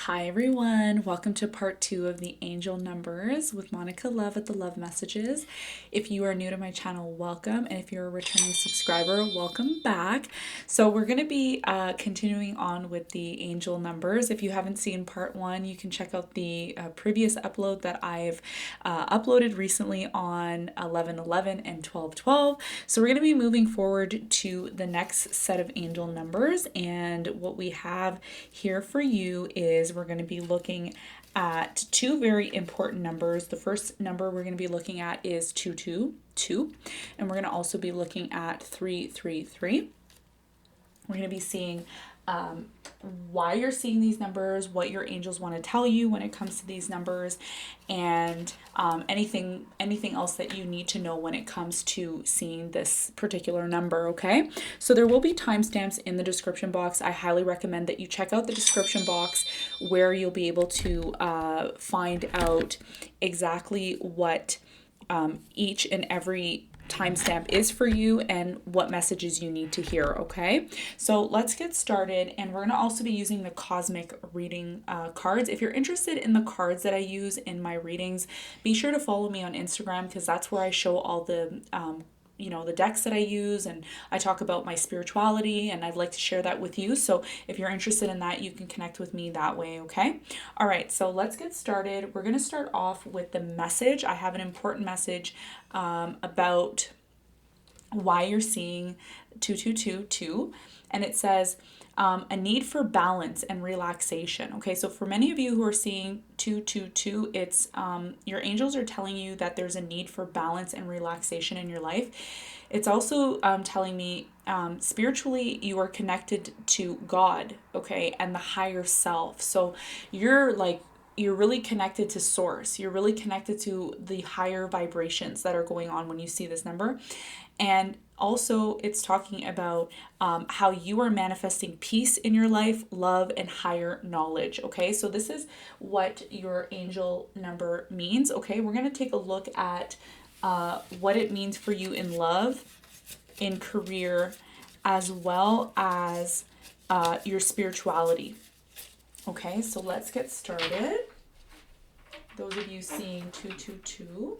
Hi everyone, welcome to part 2 of the angel numbers with Monica Love at the Love Messages. If you are new to my channel, welcome, and if you're a returning subscriber, welcome back. So we're going to be continuing on with the angel numbers. If you haven't seen part 1, you can check out the previous upload that I've uploaded recently on 11/11 and 12/12. So we're going to be moving forward to the next set of angel numbers, and what we have here for you is we're going to be looking at two very important numbers. The first number we're going to be looking at is 222, and we're going to also be looking at 333. We're going to be seeing why you're seeing these numbers, what your angels want to tell you when it comes to these numbers, and anything else that you need to know when it comes to seeing this particular number. Okay, so there will be timestamps in the description box. I highly recommend that you check out the description box, where you'll be able to find out exactly what each and every timestamp is for you and what messages you need to hear. Okay, so let's get started, and we're going to also be using the cosmic reading cards. If you're interested in the cards that I use in my readings, be sure to follow me on Instagram, because that's where I show all the the decks that I use, and I talk about my spirituality, and I'd like to share that with you. So if you're interested in that, you can connect with me that way. Okay, all right, so let's get started. We're going to start off with the message. I have an important message about why you're seeing 2222, and it says a need for balance and relaxation. Okay, so for many of you who are seeing 222, it's your angels are telling you that there's a need for balance and relaxation in your life. It's also telling me spiritually you are connected to God, okay, and the higher self. So you're really connected to source. You're really connected to the higher vibrations that are going on when you see this number. And also, it's talking about how you are manifesting peace in your life, love, and higher knowledge. Okay, so this is what your angel number means. Okay, we're going to take a look at what it means for you in love, in career, as well as your spirituality. Okay, so let's get started. Those of you seeing 222.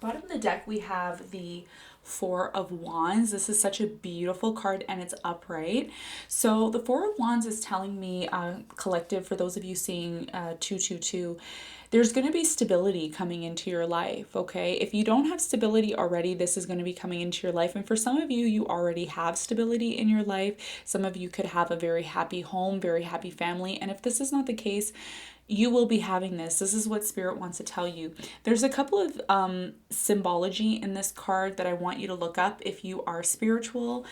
Bottom of the deck, we have the Four of Wands. This is such a beautiful card, and it's upright. So the Four of Wands is telling me, collective, for those of you seeing 222, there's going to be stability coming into your life. Okay, if you don't have stability already, this is going to be coming into your life. And for some of you, you already have stability in your life. Some of you could have a very happy home, very happy family. And if this is not the case, you will be having this. This is what Spirit wants to tell you. There's a couple of symbology in this card that I want you to look up if you are spiritual.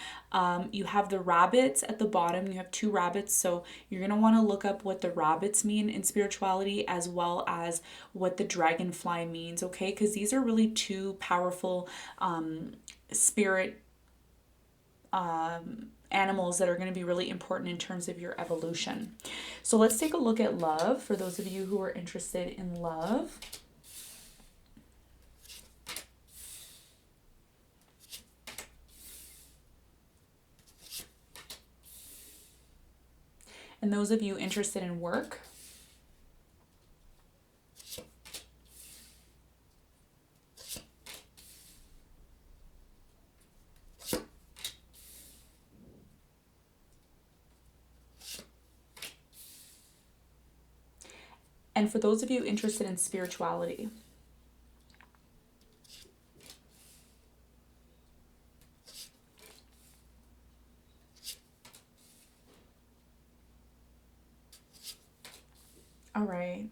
You have the rabbits at the bottom. You have two rabbits. So you're going to want to look up what the rabbits mean in spirituality, as well as what the dragonfly means, okay? Because these are really two powerful spirit animals that are going to be really important in terms of your evolution. So let's take a look at love for those of you who are interested in love. And those of you interested in work. And for those of you interested in spirituality. All right.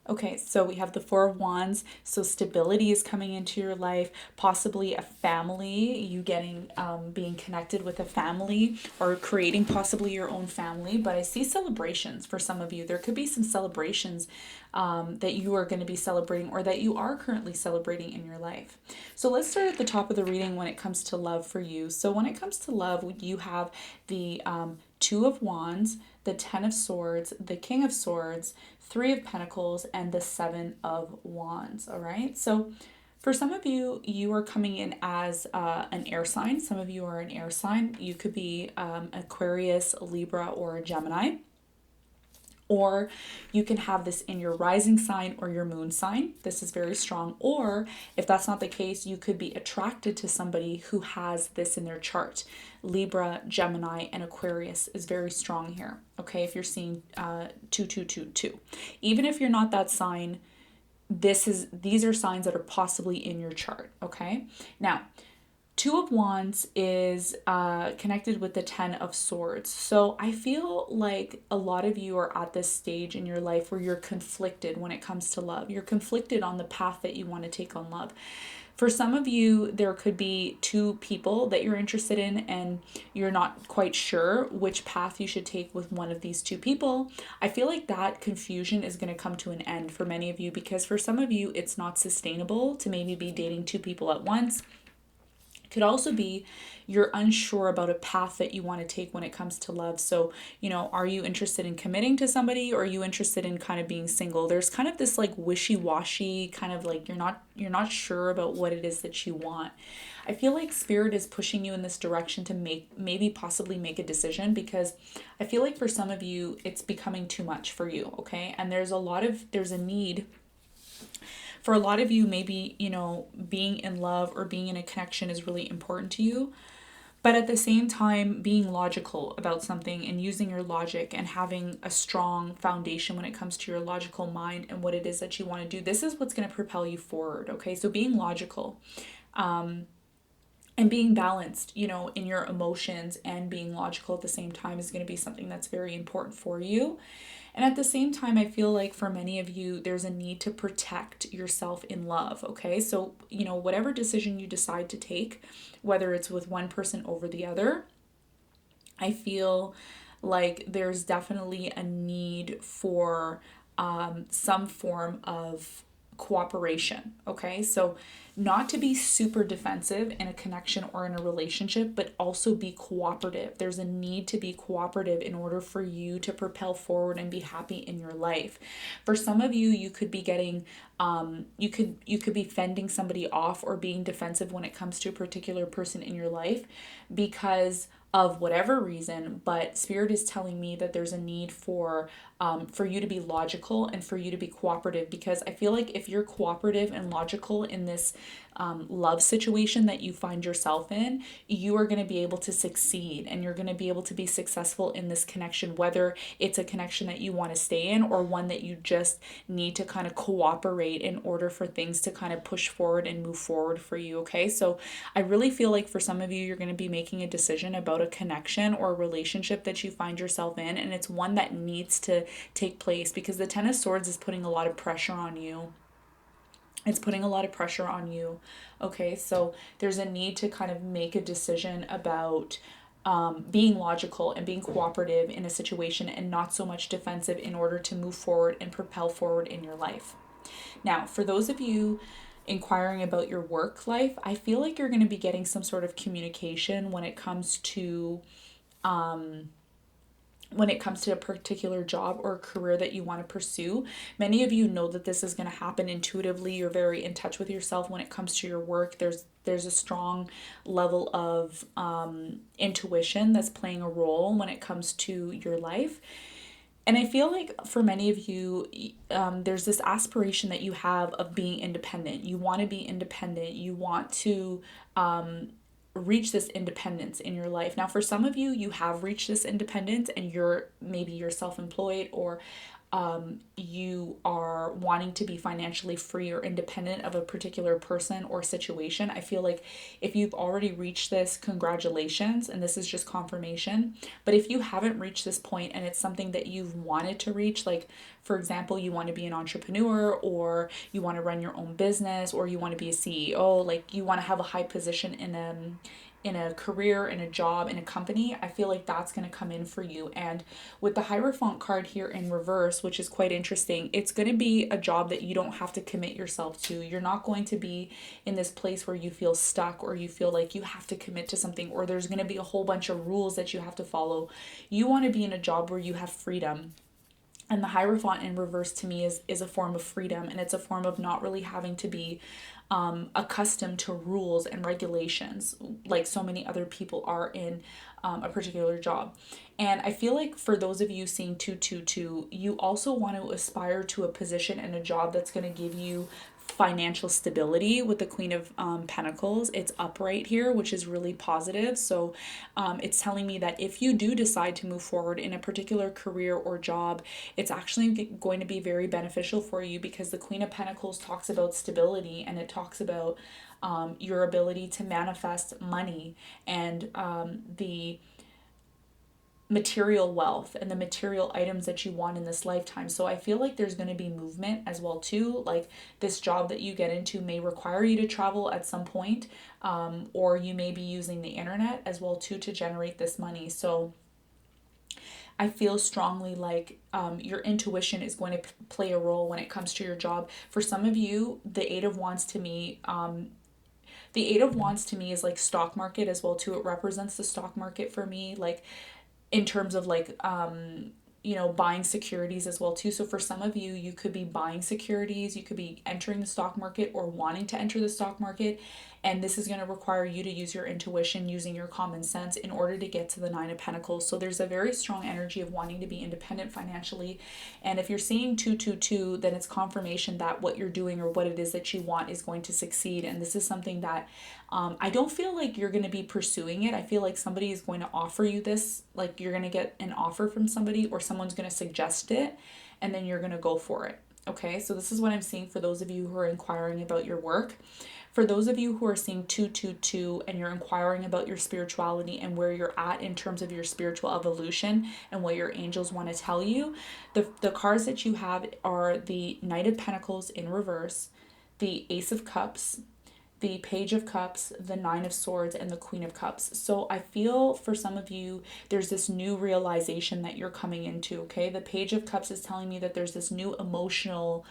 Okay, so we have the Four of Wands. So stability is coming into your life, possibly a family, you getting, being connected with a family or creating possibly your own family. But I see celebrations for some of you. There could be some celebrations that you are going to be celebrating or that you are currently celebrating in your life. So let's start at the top of the reading when it comes to love for you. So when it comes to love, you have the Two of Wands, the Ten of Swords, the King of Swords, Three of Pentacles, and the Seven of Wands. All right. So for some of you, you are coming in as an air sign. Some of you are an air sign. You could be Aquarius, Libra, or a Gemini. Or you can have this in your rising sign or your moon sign. This is very strong. Or if that's not the case, you could be attracted to somebody who has this in their chart. Libra, Gemini, and Aquarius is very strong here. Okay, if you're seeing 2222. Even if you're not that sign, these are signs that are possibly in your chart. Okay, now Two of Wands is connected with the Ten of Swords. So I feel like a lot of you are at this stage in your life where you're conflicted when it comes to love. You're conflicted on the path that you want to take on love. For some of you, there could be two people that you're interested in, and you're not quite sure which path you should take with one of these two people. I feel like that confusion is going to come to an end for many of you, because for some of you, it's not sustainable to maybe be dating two people at once. Could also be you're unsure about a path that you want to take when it comes to love. So, are you interested in committing to somebody, or are you interested in kind of being single? There's kind of this like wishy-washy kind of like you're not sure about what it is that you want. I feel like spirit is pushing you in this direction to maybe possibly make a decision, because I feel like for some of you it's becoming too much for you, okay? And there's a need for a lot of you. Maybe, being in love or being in a connection is really important to you. But at the same time, being logical about something and using your logic and having a strong foundation when it comes to your logical mind and what it is that you want to do, this is what's going to propel you forward. Okay. So being logical, and being balanced, in your emotions and being logical at the same time is going to be something that's very important for you. And at the same time, I feel like for many of you, there's a need to protect yourself in love. Okay. So, whatever decision you decide to take, whether it's with one person over the other, I feel like there's definitely a need for some form of cooperation. Okay. So, not to be super defensive in a connection or in a relationship, but also be cooperative. There's a need to be cooperative in order for you to propel forward and be happy in your life. For some of you, you could be getting you could be fending somebody off or being defensive when it comes to a particular person in your life because of whatever reason, but spirit is telling me that there's a need for you to be logical and for you to be cooperative, because I feel like if you're cooperative and logical in this love situation that you find yourself in, you are going to be able to succeed and you're going to be able to be successful in this connection, whether it's a connection that you want to stay in or one that you just need to kind of cooperate in order for things to kind of push forward and move forward for you. Okay, so I really feel like for some of you, you're going to be making a decision about a connection or a relationship that you find yourself in, and it's one that needs to take place because the Ten of Swords is putting a lot of pressure on you. It's putting a lot of pressure on you. Okay, so there's a need to kind of make a decision about being logical and being cooperative in a situation and not so much defensive in order to move forward and propel forward in your life. Now, for those of you inquiring about your work life, I feel like you're going to be getting some sort of communication when it comes to a particular job or career that you want to pursue. Many of you know that this is going to happen intuitively. You're very in touch with yourself when it comes to your work. There's a strong level of intuition that's playing a role when it comes to your life. And I feel like for many of you, there's this aspiration that you have of being independent. You want to be independent. You want to reach this independence in your life. Now, for some of you, you have reached this independence and you're self-employed, or you are wanting to be financially free or independent of a particular person or situation. I feel like if you've already reached this, congratulations, and this is just confirmation. But if you haven't reached this point and it's something that you've wanted to reach, like for example, you want to be an entrepreneur, or you want to run your own business, or you want to be a CEO, like you want to have a high position in a career, in a job, in a company, I feel like that's going to come in for you. And with the Hierophant card here in reverse, which is quite interesting, it's going to be a job that you don't have to commit yourself to. You're not going to be in this place where you feel stuck, or you feel like you have to commit to something, or there's going to be a whole bunch of rules that you have to follow. You want to be in a job where you have freedom. And the Hierophant in reverse to me is a form of freedom, and it's a form of not really having to be accustomed to rules and regulations like so many other people are in a particular job. And I feel like for those of you seeing 222, you also want to aspire to a position and a job that's going to give you financial stability. With the Queen of Pentacles, it's upright here, which is really positive. So it's telling me that if you do decide to move forward in a particular career or job, it's actually going to be very beneficial for you, because the Queen of Pentacles talks about stability, and it talks about your ability to manifest money, and the material wealth and the material items that you want in this lifetime. So I feel like there's going to be movement as well too. Like this job that you get into may require you to travel at some point, or you may be using the internet as well too to generate this money. So I feel strongly like your intuition is going to play a role when it comes to your job. For some of you, the Eight of Wands to me, is like stock market as well too. It represents the stock market for me, like in terms of like buying securities as well too. So for some of you, you could be buying securities, you could be entering the stock market or wanting to enter the stock market, and this is going to require you to use your intuition, using your common sense in order to get to the Nine of Pentacles. So there's a very strong energy of wanting to be independent financially. And if you're seeing 222, then it's confirmation that what you're doing or what it is that you want is going to succeed. And this is something that I don't feel like you're going to be pursuing it. I feel like somebody is going to offer you this, like you're going to get an offer from somebody, or someone's going to suggest it, and then you're going to go for it. Okay, so this is what I'm seeing for those of you who are inquiring about your work. For those of you who are seeing 222 and you're inquiring about your spirituality and where you're at in terms of your spiritual evolution and what your angels want to tell you, the cards that you have are the Knight of Pentacles in reverse, the Ace of Cups, the Page of Cups, the Nine of Swords, and the Queen of Cups. So I feel for some of you, there's this new realization that you're coming into, okay? The Page of Cups is telling me that there's this new emotional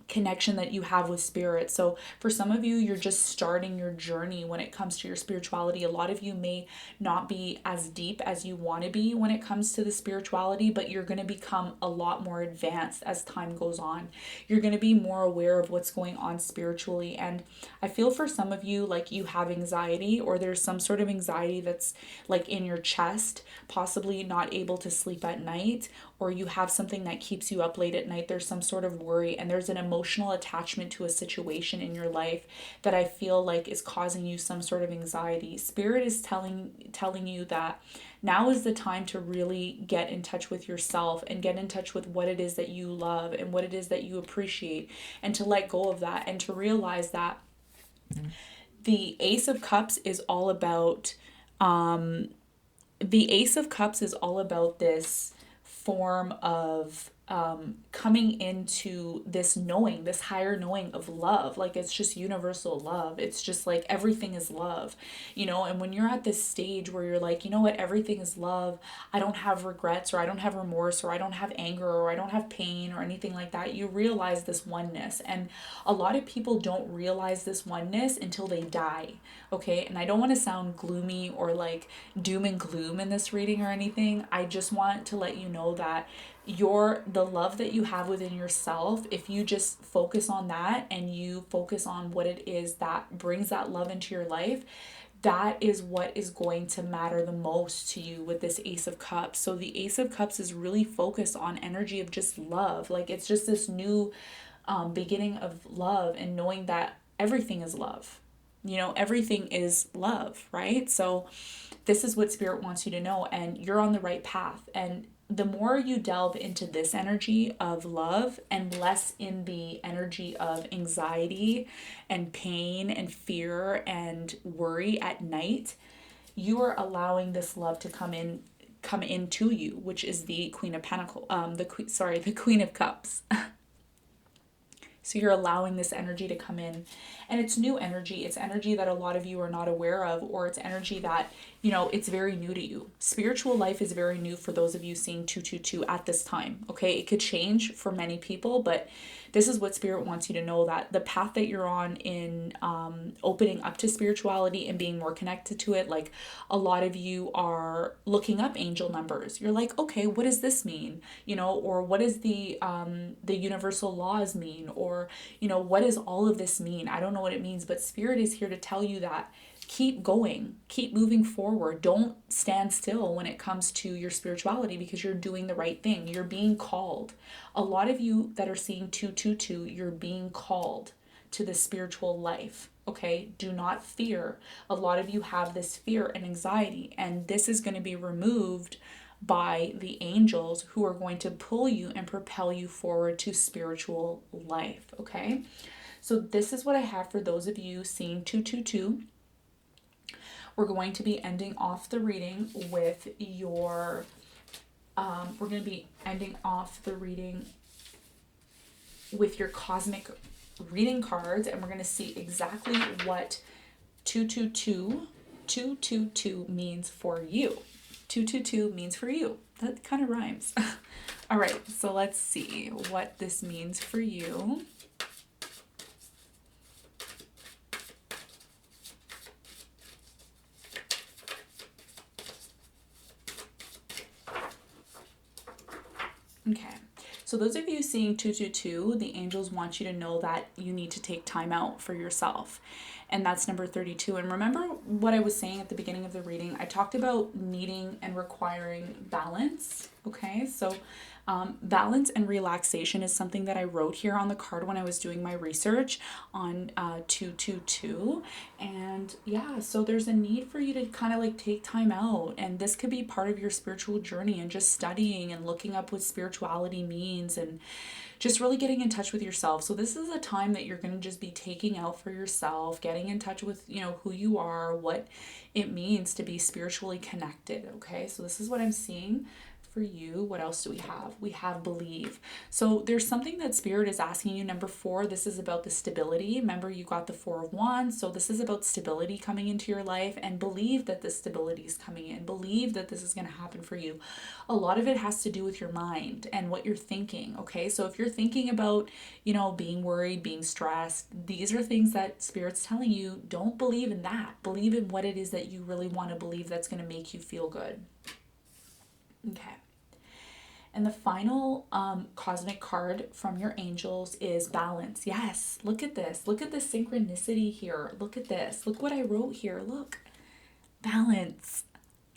connection that you have with spirit. So for some of you, you're just starting your journey when it comes to your spirituality. A lot of you may not be as deep as you want to be when it comes to the spirituality, but you're going to become a lot more advanced as time goes on. You're going to be more aware of what's going on spiritually. And I feel for some of you, like you have anxiety, or there's some sort of anxiety that's like in your chest, possibly not able to sleep at night, or you have something that keeps you up late at night. There's some sort of worry, and there's an emotional attachment to a situation in your life that I feel like is causing you some sort of anxiety. Spirit is telling you that now is the time to really get in touch with yourself and get in touch with what it is that you love and what it is that you appreciate, and to let go of that, and to realize that the Ace of Cups is all about this form of coming into this knowing, this higher knowing of love. Like it's just universal love. It's just like everything is love, and when you're at this stage where you're like, you know what, everything is love, I don't have regrets, or I don't have remorse, or I don't have anger, or I don't have pain, or anything like that, you realize this oneness. And a lot of people don't realize this oneness until they die. Okay, and I don't want to sound gloomy or like doom and gloom in this reading or anything. I just want to let you know that the love that you have within yourself, if you just focus on that and you focus on what it is that brings that love into your life, that is what is going to matter the most to you with this Ace of Cups. So the Ace of Cups is really focused on energy of just love. Like it's just this new beginning of love, and knowing that everything is love. Everything is love, right? So this is what Spirit wants you to know, and you're on the right path. And the more you delve into this energy of love and less in the energy of anxiety and pain and fear and worry at night, you are allowing this love to come into you, which is the Queen of Pentacles, the Queen of Cups. So you're allowing this energy to come in, and it's new energy. It's energy that a lot of you are not aware of, or it's energy that, it's very new to you. Spiritual life is very new for those of you seeing 222 at this time. Okay. It could change for many people, but this is what Spirit wants you to know, that the path that you're on in opening up to spirituality and being more connected to it, like a lot of you are looking up angel numbers. You're like, okay, what does this mean? Or what does the universal laws mean? Or, what does all of this mean? I don't know what it means, but Spirit is here to tell you that keep going, keep moving forward. Don't stand still when it comes to your spirituality, because you're doing the right thing. You're being called. A lot of you that are seeing 222, you're being called to the spiritual life. Okay, do not fear. A lot of you have this fear and anxiety, and this is going to be removed by the angels, who are going to pull you and propel you forward to spiritual life. Okay, so this is what I have for those of you seeing 222. We're going to be ending off the reading with your, cosmic reading cards, and we're going to see exactly what 222 means for you. 222 means for you. That kind of rhymes. All right, so let's see what this means for you. Okay, so those of you seeing 222, the angels want you to know that you need to take time out for yourself. And that's number 32. And remember what I was saying at the beginning of the reading? I talked about needing and requiring balance. Okay, so balance and relaxation is something that I wrote here on the card when I was doing my research on 222. And yeah, so there's a need for you to kind of like take time out. And this could be part of your spiritual journey, and just studying and looking up what spirituality means, and just really getting in touch with yourself. So this is a time that you're going to just be taking out for yourself, getting in touch with, who you are, what it means to be spiritually connected. Okay, so this is what I'm seeing for you. What else do we have? We have believe. So there's something that Spirit is asking you. Number 4, this is about the stability. Remember, you got the 4 of Wands. So this is about stability coming into your life, and believe that this stability is coming in. Believe that this is going to happen for you. A lot of it has to do with your mind and what you're thinking. Okay, so if you're thinking about, being worried, being stressed, these are things that Spirit's telling you, don't believe in that. Believe in what it is that you really want to believe, that's going to make you feel good. Okay. And the final cosmic card from your angels is balance. Yes, look at this. Look at the synchronicity here. Look at this. Look what I wrote here. Look. Balance.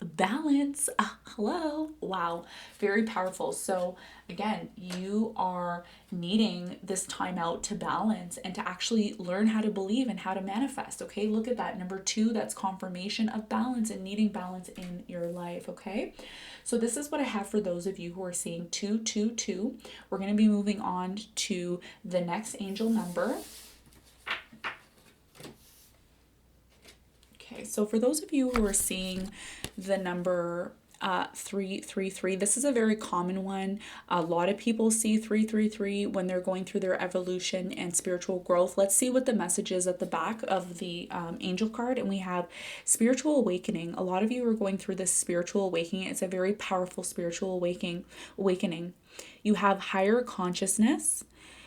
Balance. Hello. Wow. Very powerful. So again, you are needing this time out to balance and to actually learn how to believe and how to manifest. Okay, look at that. Number 2, that's confirmation of balance and needing balance in your life. Okay, so this is what I have for those of you who are seeing 222. We're going to be moving on to the next angel number. Okay, so for those of you who are seeing the number 333, this is a very common one. A lot of people see 333 when they're going through their evolution and spiritual growth. Let's see what the message is at the back of the angel card. And we have spiritual awakening. A lot of you are going through this spiritual awakening. It's a very powerful spiritual awakening. You have higher consciousness.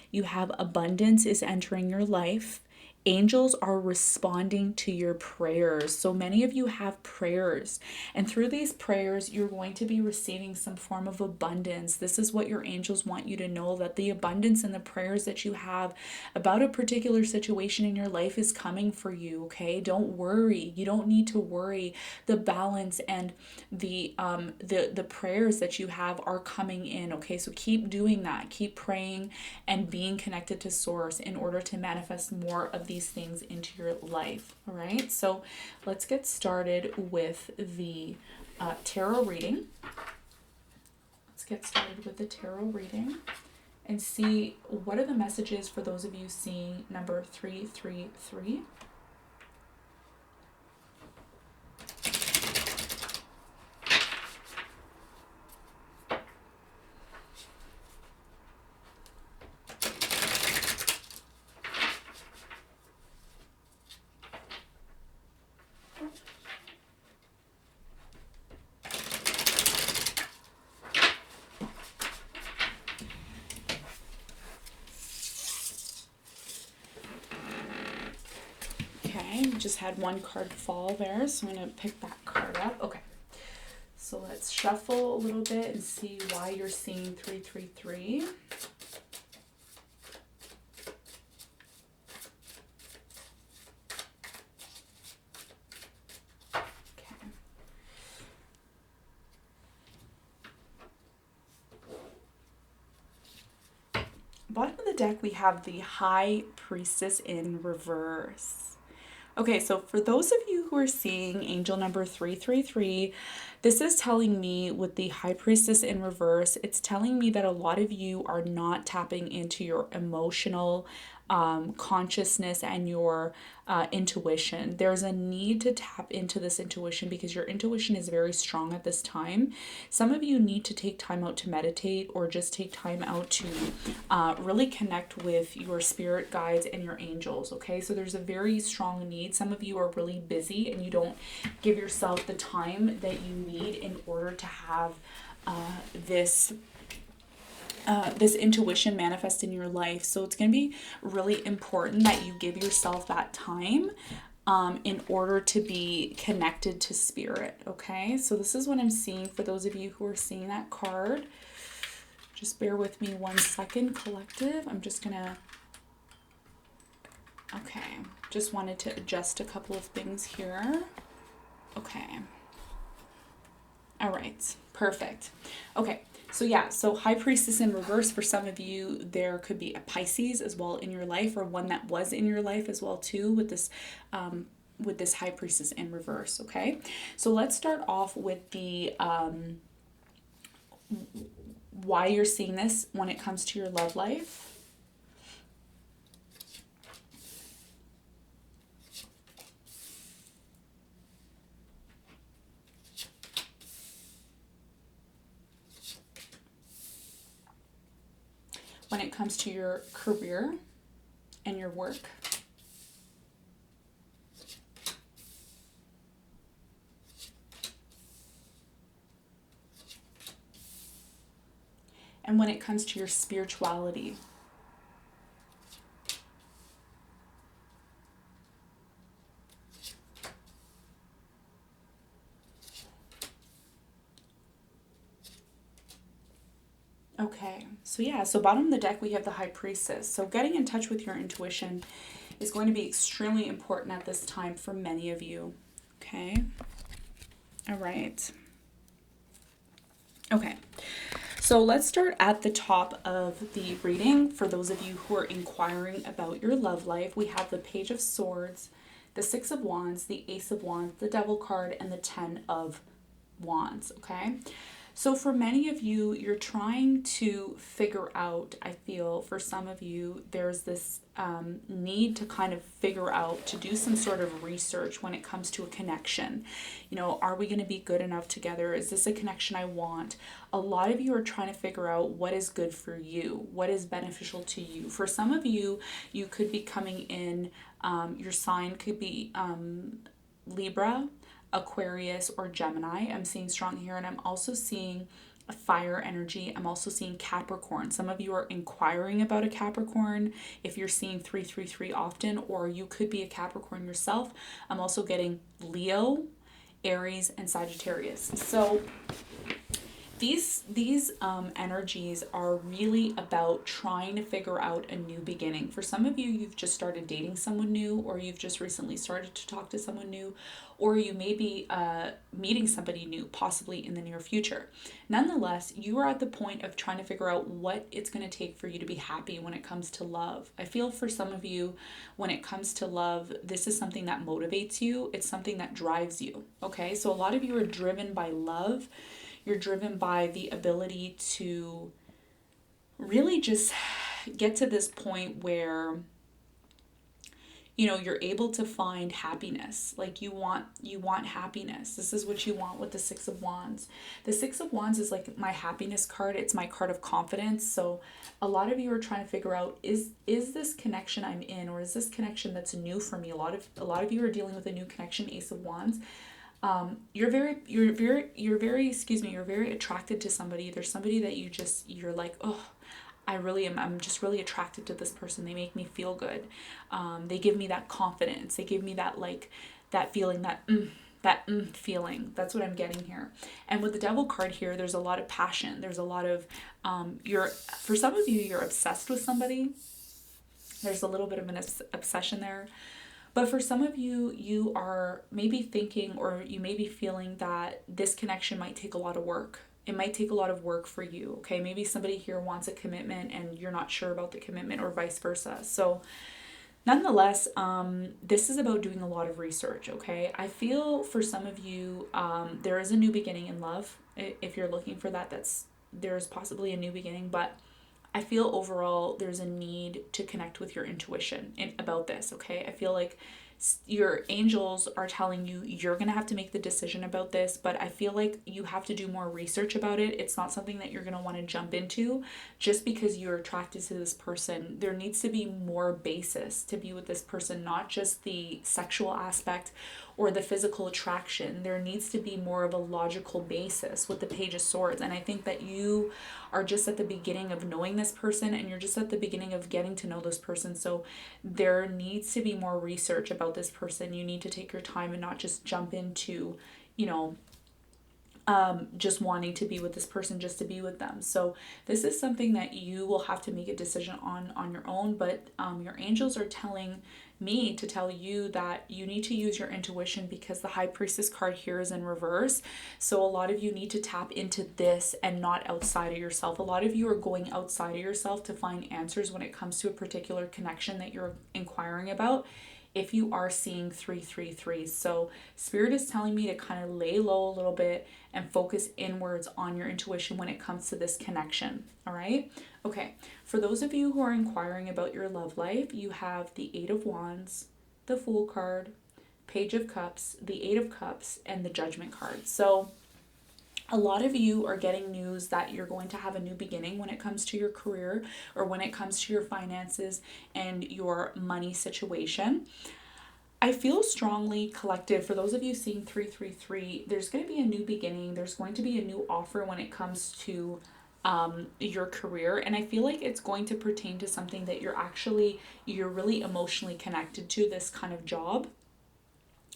You have abundance is entering your life. Angels are responding to your prayers. So many of you have prayers, and through these prayers, you're going to be receiving some form of abundance. This is what your angels want you to know, that the abundance and the prayers that you have about a particular situation in your life is coming for you. Okay, don't worry. You don't need to worry. The balance and the prayers that you have are coming in. Okay, so keep doing that. Keep praying and being connected to Source in order to manifest more of these things into your life. All right, so let's get started with the tarot reading. Let's get started with the tarot reading and see what are the messages for those of you seeing number 333. Okay, we just had one card fall there, so I'm going to pick that card up. Okay, so let's shuffle a little bit and see why you're seeing 333. Okay. Bottom of the deck, we have the High Priestess in reverse. Okay, so for those of you who are seeing angel number 333, this is telling me with the High Priestess in reverse, it's telling me that a lot of you are not tapping into your emotional consciousness and your intuition. There's a need to tap into this intuition because your intuition is very strong at this time. Some of you need to take time out to meditate or just take time out to really connect with your spirit guides and your angels. Okay, so there's a very strong need. Some of you are really busy and you don't give yourself the time that you need in order to have this intuition manifest in your life. So it's going to be really important that you give yourself that time in order to be connected to spirit. Okay, so this is what I'm seeing for those of you who are seeing that card. Just bear with me 1 second, collective. I'm just gonna, okay, just wanted to adjust a couple of things here. Okay. All right, perfect. Okay, so yeah, so High Priestess in reverse, for some of you, there could be a Pisces as well in your life, or one that was in your life as well too, with this High Priestess in reverse. Okay, so let's start off with the why you're seeing this when it comes to your love life. When it comes to your career and your work. And when it comes to your spirituality. Okay, so yeah, so bottom of the deck, we have the High Priestess. So getting in touch with your intuition is going to be extremely important at this time for many of you. Okay, all right. Okay, so let's start at the top of the reading. For those of you who are inquiring about your love life, we have the Page of Swords, the Six of Wands, the Ace of Wands, the Devil card, and the Ten of Wands, okay? So for many of you, you're trying to figure out, I feel for some of you, there's this need to kind of figure out, to do some sort of research when it comes to a connection. You know, are we going to be good enough together? Is this a connection I want? A lot of you are trying to figure out what is good for you, what is beneficial to you. For some of you, you could be coming in, your sign could be Libra, Aquarius, or Gemini. I'm seeing strong here, and I'm also seeing a fire energy. I'm also seeing Capricorn. Some of you are inquiring about a Capricorn if you're seeing 333 often, or you could be a Capricorn yourself. I'm also getting Leo, Aries, and Sagittarius. So these energies are really about trying to figure out a new beginning. For some of you, you've just started dating someone new, or you've just recently started to talk to someone new, or you may be meeting somebody new, possibly in the near future. Nonetheless, you are at the point of trying to figure out what it's going to take for you to be happy when it comes to love. I feel for some of you, when it comes to love, this is something that motivates you. It's something that drives you, okay? So a lot of you are driven by love. You're driven by the ability to really just get to this point where you're able to find happiness. Like you want happiness. This is what you want with the Six of Wands. The Six of Wands is like my happiness card. It's my card of confidence. So a lot of you are trying to figure out, is this connection I'm in, or is this connection that's new for me? A lot of you are dealing with a new connection, Ace of Wands. You're very attracted to somebody. There's somebody that you're like, oh, I'm just really attracted to this person. They make me feel good. They give me that confidence. They give me that, like, that feeling, that feeling. That's what I'm getting here. And with the Devil card here, there's a lot of passion. There's a lot of, for some of you, you're obsessed with somebody. There's a little bit of an obsession there. But for some of you, you are maybe thinking, or you may be feeling that this connection might take a lot of work. It might take a lot of work for you, okay? Maybe somebody here wants a commitment and you're not sure about the commitment, or vice versa. So nonetheless, this is about doing a lot of research, okay? I feel for some of you, there is a new beginning in love. If you're looking for that, there's possibly a new beginning, but I feel overall there's a need to connect with your intuition about this, okay? I feel like your angels are telling you you're going to have to make the decision about this, but I feel like you have to do more research about it. It's not something that you're going to want to jump into just because you're attracted to this person. There needs to be more basis to be with this person, not just the sexual aspect or the physical attraction. There needs to be more of a logical basis with the Page of Swords. And I think that you are just at the beginning of knowing this person, and you're just at the beginning of getting to know this person. So there needs to be more research about this person. You need to take your time and not just jump into, just wanting to be with this person just to be with them. So this is something that you will have to make a decision on your own, but your angels are telling me to tell you that you need to use your intuition, because the High Priestess card here is in reverse. So a lot of you need to tap into this and not outside of yourself. A lot of you are going outside of yourself to find answers when it comes to a particular connection that you're inquiring about, if you are seeing 333. So Spirit is telling me to kind of lay low a little bit and focus inwards on your intuition when it comes to this connection. All right? Okay. For those of you who are inquiring about your love life, you have the Eight of Wands, the Fool card, Page of Cups, the Eight of Cups, and the Judgment card. So a lot of you are getting news that you're going to have a new beginning when it comes to your career, or when it comes to your finances and your money situation. I feel strongly, collective, for those of you seeing 333, there's going to be a new beginning. There's going to be a new offer when it comes to your career. And I feel like it's going to pertain to something that you're really emotionally connected to, this kind of job.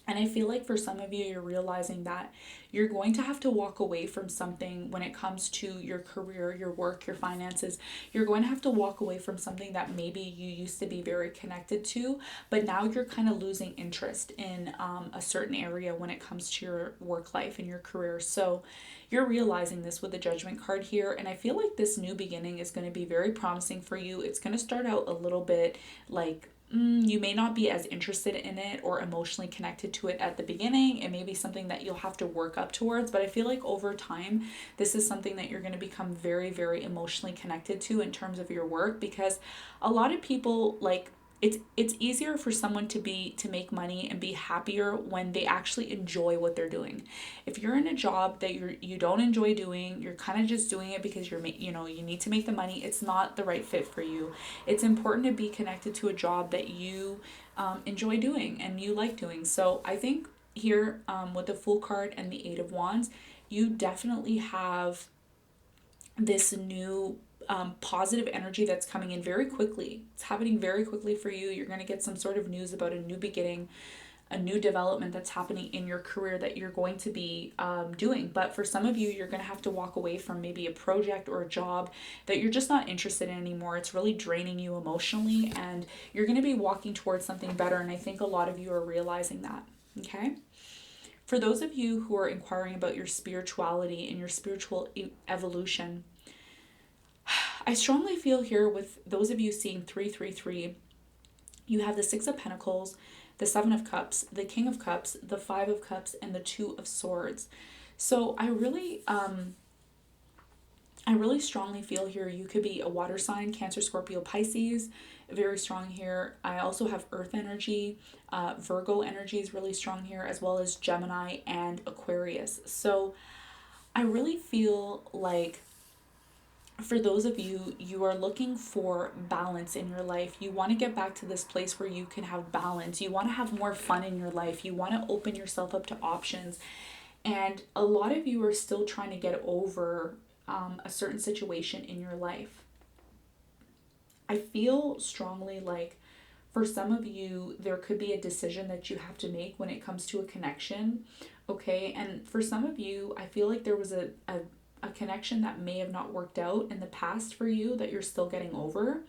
And I feel like for some of you, you're realizing that you're going to have to walk away from something when it comes to your career, your work, your finances. You're going to have to walk away from something that maybe you used to be very connected to, but now you're kind of losing interest in a certain area when it comes to your work life and your career. So you're realizing this with the Judgment card here. And I feel like this new beginning is going to be very promising for you. It's going to start out a little bit like, you may not be as interested in it or emotionally connected to it at the beginning. It may be something that you'll have to work up towards, but I feel like over time, this is something that you're going to become very, very emotionally connected to in terms of your work, because a lot of people, like, it's easier for someone to make money and be happier when they actually enjoy what they're doing. If you're in a job that you don't enjoy doing, you're kind of just doing it because you need to make the money, it's not the right fit for you. It's important to be connected to a job that you enjoy doing and you like doing. So I think here with the Fool card and the Eight of Wands, you definitely have this new positive energy that's coming in very quickly. It's happening very quickly for you. You're going to get some sort of news about a new beginning, a new development that's happening in your career that you're going to be doing. But for some of you, you're going to have to walk away from maybe a project or a job that you're just not interested in anymore. It's really draining you emotionally, and you're going to be walking towards something better. And I think a lot of you are realizing that. Okay. For those of you who are inquiring about your spirituality and your spiritual evolution, I strongly feel here with those of you seeing 333, you have the Six of Pentacles, the Seven of Cups, the King of Cups, the Five of Cups, and the Two of Swords. So I really I really strongly feel here you could be a water sign, Cancer, Scorpio, Pisces, very strong here. I also have Earth energy, Virgo energy is really strong here, as well as Gemini and Aquarius. So I really feel like for those of you, you are looking for balance in your life. You want to get back to this place where you can have balance. You want to have more fun in your life. You want to open yourself up to options. And a lot of you are still trying to get over a certain situation in your life. I feel strongly like for some of you, there could be a decision that you have to make when it comes to a connection. Okay. And for some of you, I feel like there was a connection that may have not worked out in the past for you that you're still getting over.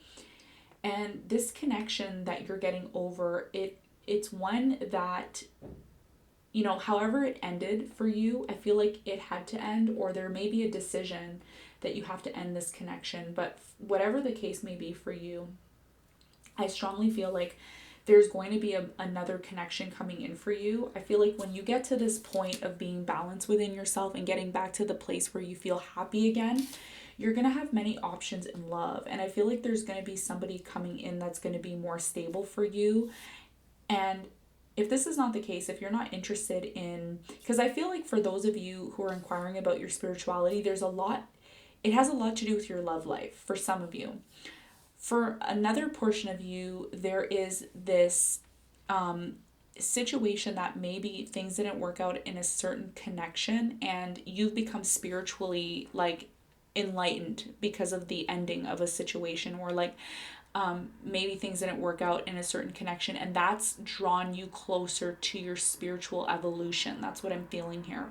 And this connection that you're getting over, it's one that, you know, however it ended for you, I feel like it had to end, or there may be a decision that you have to end this connection. But whatever the case may be for you, I strongly feel like there's going to be another connection coming in for you. I feel like when you get to this point of being balanced within yourself and getting back to the place where you feel happy again, you're going to have many options in love. And I feel like there's going to be somebody coming in that's going to be more stable for you. And if this is not the case, if you're not interested in, because I feel like for those of you who are inquiring about your spirituality, there's a lot, it has a lot to do with your love life for some of you. For another portion of you, there is this situation that maybe things didn't work out in a certain connection and you've become spiritually like enlightened because of the ending of a situation, or like maybe things didn't work out in a certain connection and that's drawn you closer to your spiritual evolution. That's what I'm feeling here.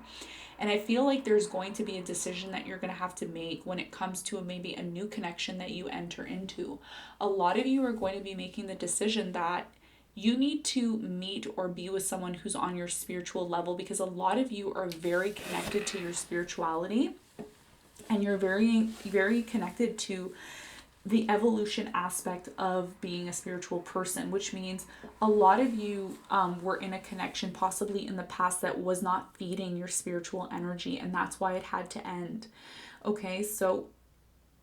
And I feel like there's going to be a decision that you're going to have to make when it comes to maybe a new connection that you enter into. A lot of you are going to be making the decision that you need to meet or be with someone who's on your spiritual level, because a lot of you are very connected to your spirituality and you're very, very connected to the evolution aspect of being a spiritual person, which means a lot of you were in a connection possibly in the past that was not feeding your spiritual energy, and that's why it had to end. Okay, so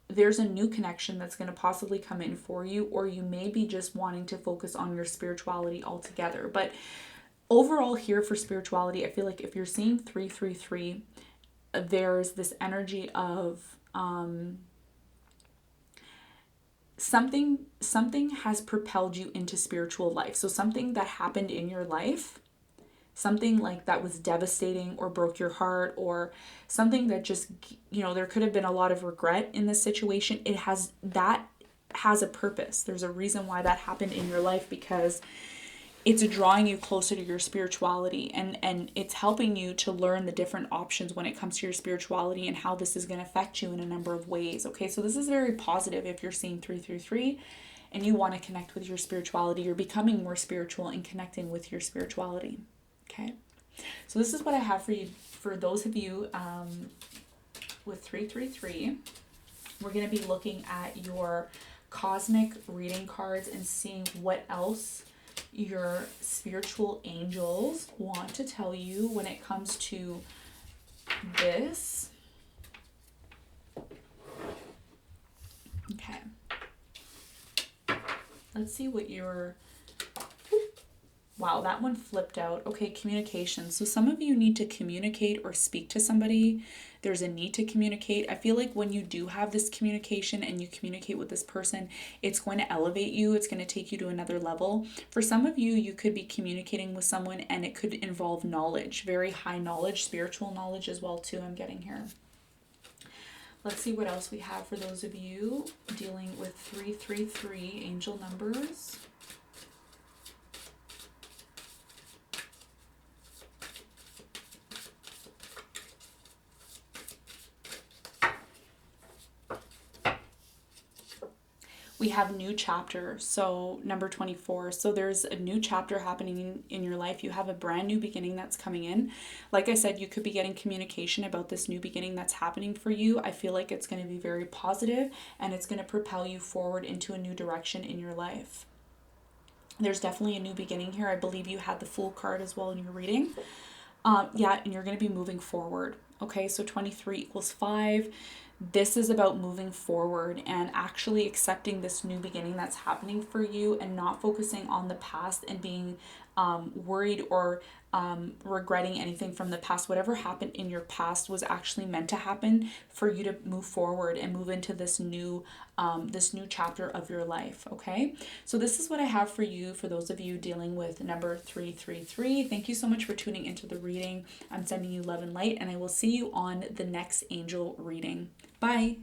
there's a new connection that's going to possibly come in for you, or you may be just wanting to focus on your spirituality altogether. But overall here for spirituality, I feel like if you're seeing 333, there's this energy of something has propelled you into spiritual life. So something that happened in your life, something like that was devastating or broke your heart, or something that just, you know, there could have been a lot of regret in this situation. That has a purpose. There's a reason why that happened in your life, because it's drawing you closer to your spirituality, and it's helping you to learn the different options when it comes to your spirituality and how this is going to affect you in a number of ways. Okay, so this is very positive if you're seeing 333 and you want to connect with your spirituality. You're becoming more spiritual and connecting with your spirituality. Okay, so this is what I have for you. For those of you with 333, we're going to be looking at your cosmic reading cards and seeing what else your spiritual angels want to tell you when it comes to this. Okay. Let's see what your... Wow, that one flipped out. Okay, communication. So some of you need to communicate or speak to somebody. There's a need to communicate. I feel like when you do have this communication and you communicate with this person, it's going to elevate you. It's going to take you to another level. For some of you, you could be communicating with someone and it could involve knowledge, very high knowledge, spiritual knowledge as well too, I'm getting here. Let's see what else we have for those of you dealing with 333 angel numbers. We have new chapter, so number 24. So there's a new chapter happening in your life. You have a brand new beginning that's coming in. Like I said, you could be getting communication about this new beginning that's happening for you. I feel like it's going to be very positive and it's going to propel you forward into a new direction in your life. There's definitely a new beginning here. I believe you had the Fool card as well in your reading. Yeah, and you're going to be moving forward. Okay, so 23 equals 5. this is about moving forward and actually accepting this new beginning that's happening for you, and not focusing on the past and being worried or regretting anything from the past. Whatever happened in your past was actually meant to happen for you to move forward and move into this new chapter of your life. Okay, so this is what I have for you, for those of you dealing with number 333. Thank you so much for tuning into the reading. I'm sending you love and light, and I will see you on the next angel reading. Bye.